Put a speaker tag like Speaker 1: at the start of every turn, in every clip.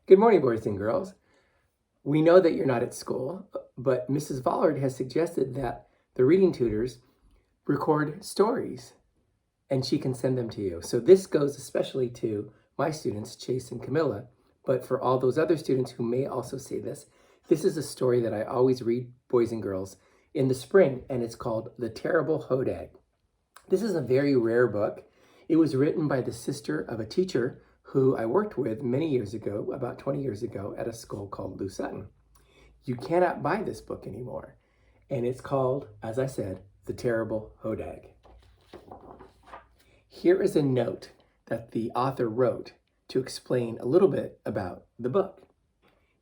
Speaker 1: Good morning, boys and girls. We know that you're not at school, but Mrs. Vollard has suggested that the reading tutors record stories and she can send them to you. So this goes especially to my students, Chase and Camilla, but for all those other students who may also see this, this is a story that I always read, boys and girls, in the spring, and it's called The Terrible Hodag. This is a very rare book. It was written by the sister of a teacher who I worked with many years ago, about 20 years ago, at a school called Lou Sutton. You cannot buy this book anymore. And it's called, as I said, The Terrible Hodag. Here is a note that the author wrote to explain a little bit about the book.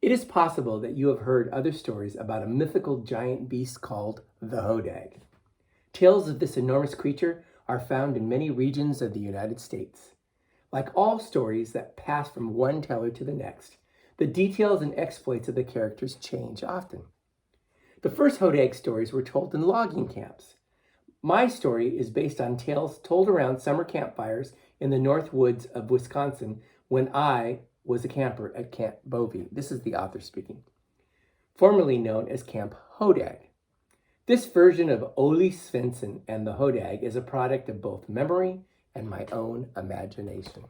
Speaker 1: It is possible that you have heard other stories about a mythical giant beast called the Hodag. Tales of this enormous creature are found in many regions of the United States. Like all stories that pass from one teller to the next, the details and exploits of the characters change often. The first Hodag stories were told in logging camps. My story is based on tales told around summer campfires in the north woods of Wisconsin when I was a camper at Camp Bovey. This is the author speaking. Formerly known as Camp Hodag. This version of Ole Svensson and the Hodag is a product of both memory and my own imagination.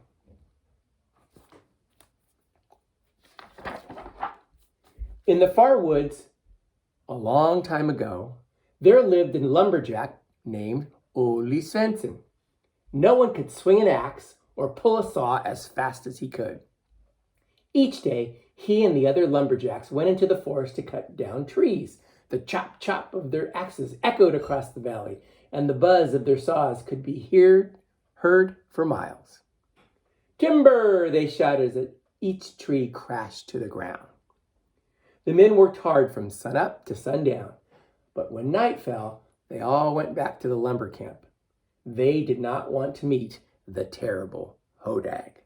Speaker 1: In the far woods, a long time ago, there lived a lumberjack named Ole Svensson. No one could swing an axe or pull a saw as fast as he could. Each day, he and the other lumberjacks went into the forest to cut down trees. The chop-chop of their axes echoed across the valley, and the buzz of their saws could be heard for miles. "Timber!" they shouted as each tree crashed to the ground. The men worked hard from sunup to sundown, but when night fell, they all went back to the lumber camp. They did not want to meet the terrible Hodag.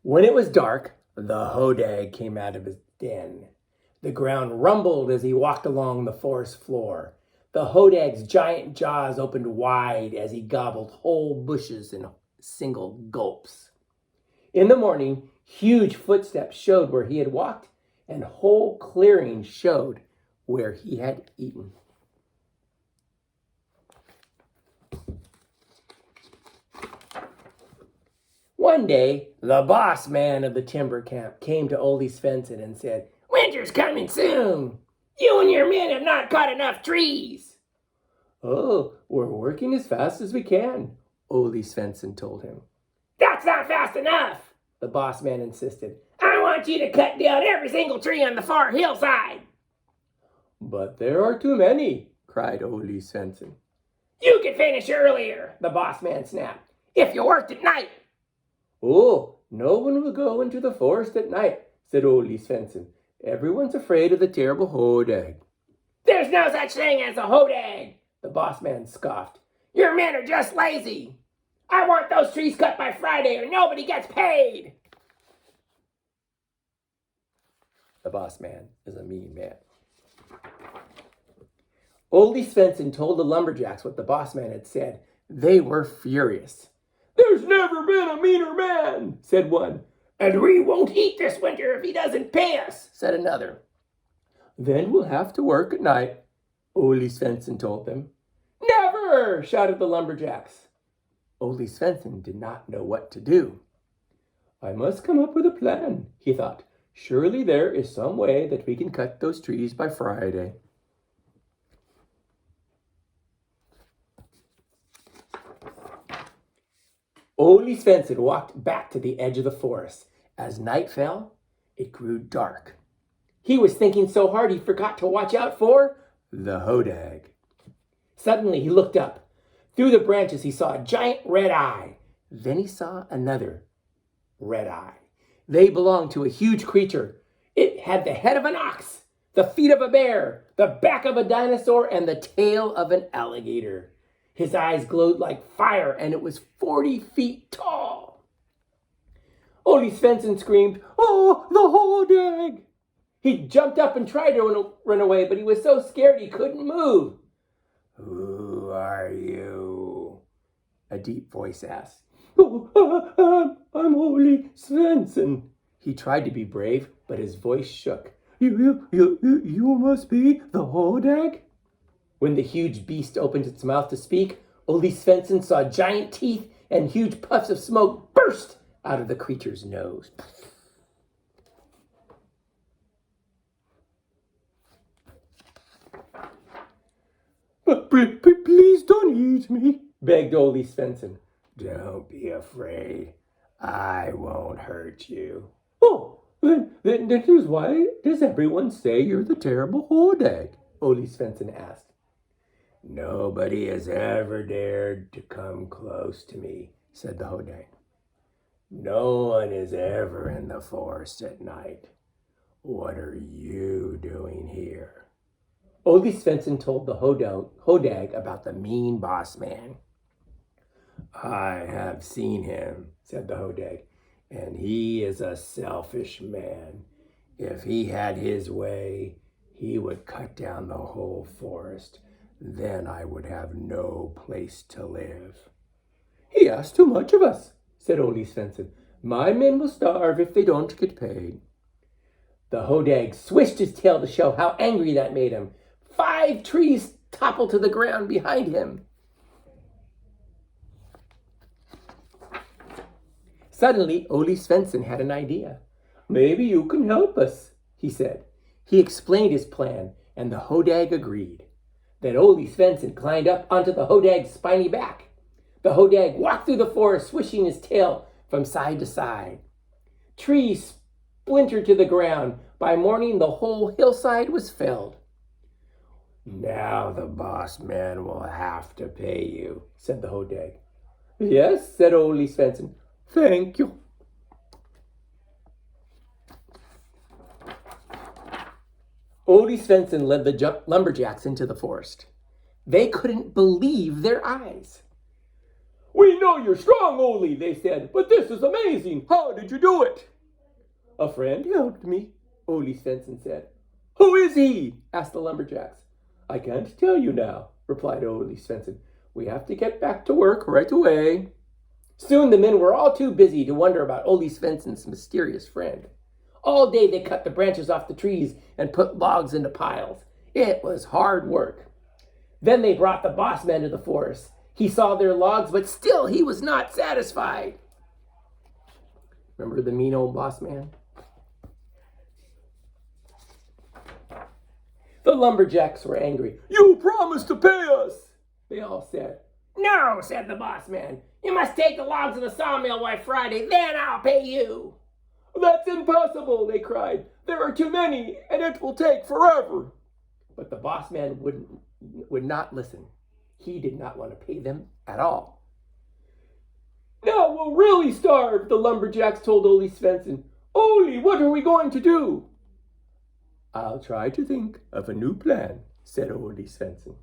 Speaker 1: When it was dark, the Hodag came out of his den. The ground rumbled as he walked along the forest floor. The Hodag's giant jaws opened wide as he gobbled whole bushes in single gulps. In the morning, huge footsteps showed where he had walked, and whole clearings showed where he had eaten. One day, the boss man of the timber camp came to Ole Svensson and said, "Winter's coming soon. You and your men have not cut enough trees." "Oh, we're working as fast as we can," Ole Svensson told him. "That's not fast enough," the boss man insisted. "I want you to cut down every single tree on the far hillside." "But there are too many," cried Ole Svensson. "You could finish earlier," the boss man snapped, "if you worked at night." "Oh, no one will go into the forest at night," said Ole Svensson. "Everyone's afraid of the terrible Hodag." "There's no such thing as a Hodag," the boss man scoffed. "Your men are just lazy. I want those trees cut by Friday or nobody gets paid." The boss man is a mean man. Ole Svensson told the lumberjacks what the boss man had said. They were furious. "There's never been a meaner man," said one. "And we won't eat this winter if he doesn't pay us," said another. "Then we'll have to work at night," Ole Svensson told them. "Never!" shouted the lumberjacks. Ole Svensson did not know what to do. "I must come up with a plan," he thought. "Surely there is some way that we can cut those trees by Friday." Ole Svensson walked back to the edge of the forest. As night fell, it grew dark. He was thinking so hard he forgot to watch out for the Hodag. Suddenly he looked up. Through the branches he saw a giant red eye. Then he saw another red eye. They belonged to a huge creature. It had the head of an ox, the feet of a bear, the back of a dinosaur, and the tail of an alligator. His eyes glowed like fire, and it was 40 feet tall. Ole Svensson screamed, "Oh, the Hodag!" He jumped up and tried to run away, but he was so scared he couldn't move. "Who are you?" A deep voice asked. I'm Ole Svensson. He tried to be brave, but his voice shook. You must be the Hodag? When the huge beast opened its mouth to speak, Ole Svensson saw giant teeth and huge puffs of smoke burst out of the creature's nose. But please don't eat me, begged Ole Svensson. Don't be afraid. I won't hurt you. Oh, then why does everyone say you're the terrible Hodag? Ole Svensson asked. Nobody has ever dared to come close to me, said the Hodag. No one is ever in the forest at night. What are you doing here? Ole Svensson told the Hodag about the mean boss man. I have seen him, said the Hodag, and he is a selfish man. If he had his way, he would cut down the whole forest. Then I would have no place to live. He asks too much of us, said Ole Svensson. My men will starve if they don't get paid. The Hodag swished his tail to show how angry that made him. 5 trees toppled to the ground behind him. Suddenly, Ole Svensson had an idea. Maybe you can help us, he said. He explained his plan, and the Hodag agreed. Then Ole Svensson climbed up onto the Hodag's spiny back. The Hodag walked through the forest, swishing his tail from side to side. Trees splintered to the ground. By morning, the whole hillside was felled. Now the boss man will have to pay you, said the Hodag. Yes, said Ole Svensson. Thank you. Ole Svensson led the lumberjacks into the forest. They couldn't believe their eyes. We know you're strong, Ole, they said, but this is amazing. How did you do it? A friend helped me, Ole Svensson said. Who is he? Asked the lumberjacks. I can't tell you now, replied Ole Svensson. We have to get back to work right away. Soon the men were all too busy to wonder about Ole Svensson's mysterious friend. All day they cut the branches off the trees and put logs into piles. It was hard work. Then they brought the boss man to the forest. He saw their logs, but still he was not satisfied. Remember the mean old boss man? The lumberjacks were angry. You promised to pay us, they all said. No, said the boss man. You must take the logs to the sawmill by Friday, then I'll pay you. That's impossible, they cried. There are too many, and it will take forever. But the boss man would not listen. He did not want to pay them at all. Now we'll really starve, the lumberjacks told Ole Svensson. Ole, what are we going to do? I'll try to think of a new plan, said Ole Svensson.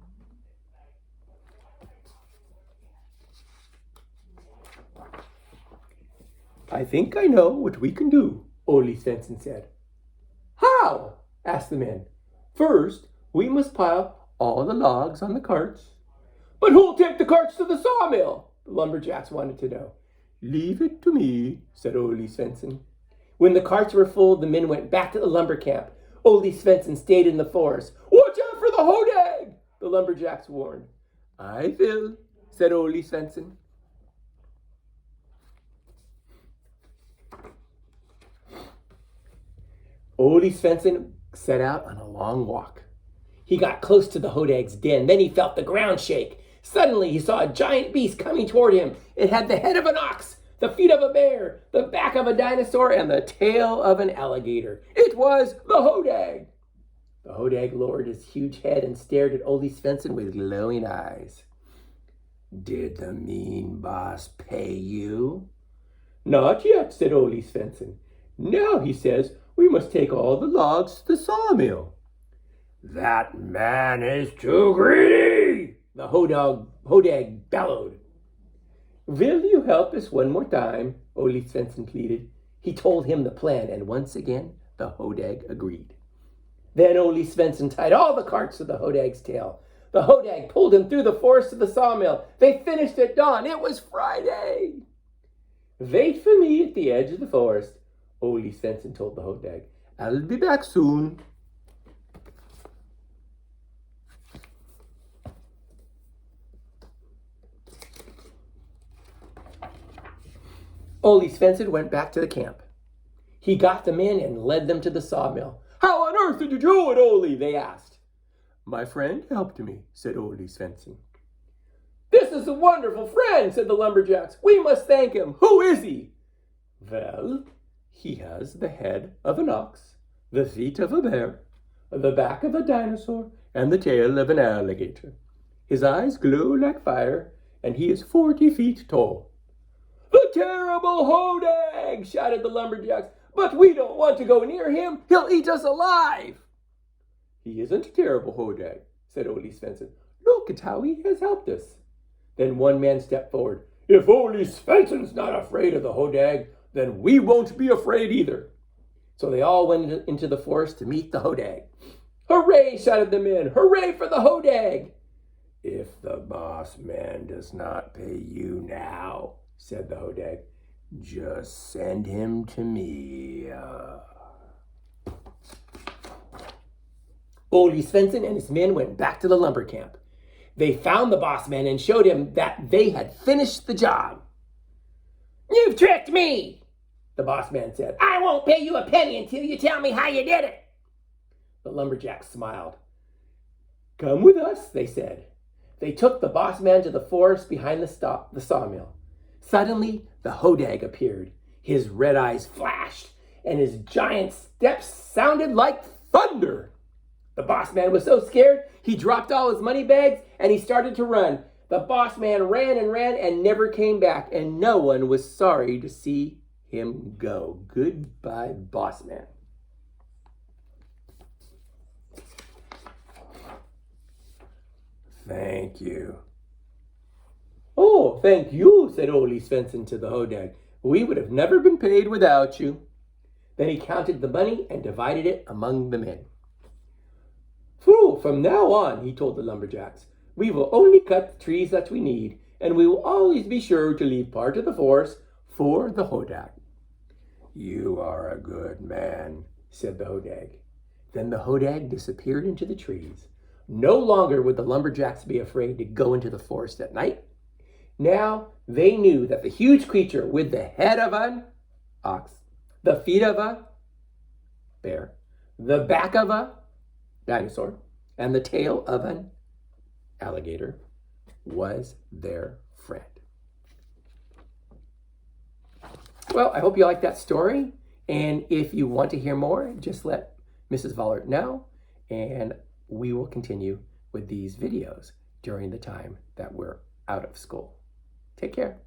Speaker 1: I think I know what we can do, Ole Svensson said. How? Asked the men. First, we must pile all the logs on the carts. But who'll take the carts to the sawmill? The lumberjacks wanted to know. Leave it to me, said Ole Svensson. When the carts were full, the men went back to the lumber camp. Ole Svensson stayed in the forest. Watch out for the Hodag, the lumberjacks warned. I will, said Ole Svensson. Ole Svensson set out on a long walk. He got close to the Hodag's den. Then he felt the ground shake. Suddenly he saw a giant beast coming toward him. It had the head of an ox, the feet of a bear, the back of a dinosaur, and the tail of an alligator. It was the Hodag. The Hodag lowered his huge head and stared at Ole Svensson with glowing eyes. Did the mean boss pay you? Not yet, said Ole Svensson. Now, he says, we must take all the logs to the sawmill. That man is too greedy, the Hodag bellowed. Will you help us one more time? Ole Svensson pleaded. He told him the plan, and once again, the Hodag agreed. Then Ole Svensson tied all the carts to the Hodag's tail. The Hodag pulled him through the forest to the sawmill. They finished at dawn. It was Friday. Wait for me at the edge of the forest, Ole Svensson told the Hodag. I'll be back soon. Ole Svensson went back to the camp. He got the men and led them to the sawmill. How on earth did you do it, Ole? They asked. My friend helped me, said Ole Svensson. This is a wonderful friend, said the lumberjacks. We must thank him. Who is he? Well, he has the head of an ox, the feet of a bear, the back of a dinosaur, and the tail of an alligator. His eyes glow like fire, and he is 40 feet tall. The terrible Hodag, shouted the lumberjacks. But we don't want to go near him. He'll eat us alive. He isn't a terrible Hodag, said Ole Svensson. Look at how he has helped us. Then one man stepped forward. If Ole Svensson's not afraid of the Hodag, then we won't be afraid either. So they all went into the forest to meet the Hodag. Hooray, shouted the men. Hooray for the Hodag. If the boss man does not pay you now, said the Hodag, just send him to me. Ole Svensson and his men went back to the lumber camp. They found the boss man and showed him that they had finished the job. You've tricked me, the boss man said. I won't pay you a penny until you tell me how you did it. The lumberjacks smiled. Come with us, they said. They took the boss man to the forest behind the sawmill. Suddenly, the Hodag appeared. His red eyes flashed, and his giant steps sounded like thunder. The boss man was so scared, he dropped all his money bags, and he started to run. The boss man ran and never came back, and no one was sorry to see him go. Goodbye, boss man. Thank you. Oh, thank you, said Ole Svensson to the Hodag. We would have never been paid without you. Then he counted the money and divided it among the men. From now on, he told the lumberjacks, we will only cut the trees that we need, and we will always be sure to leave part of the forest for the Hodag. You are a good man, said the Hodag. Then the Hodag disappeared into the trees. No longer would the lumberjacks be afraid to go into the forest at night. Now they knew that the huge creature with the head of an ox, the feet of a bear, the back of a dinosaur, and the tail of an alligator was their friend. Well, I hope you like that story. And if you want to hear more, just let Mrs. Vollert know, and we will continue with these videos during the time that we're out of school. Take care.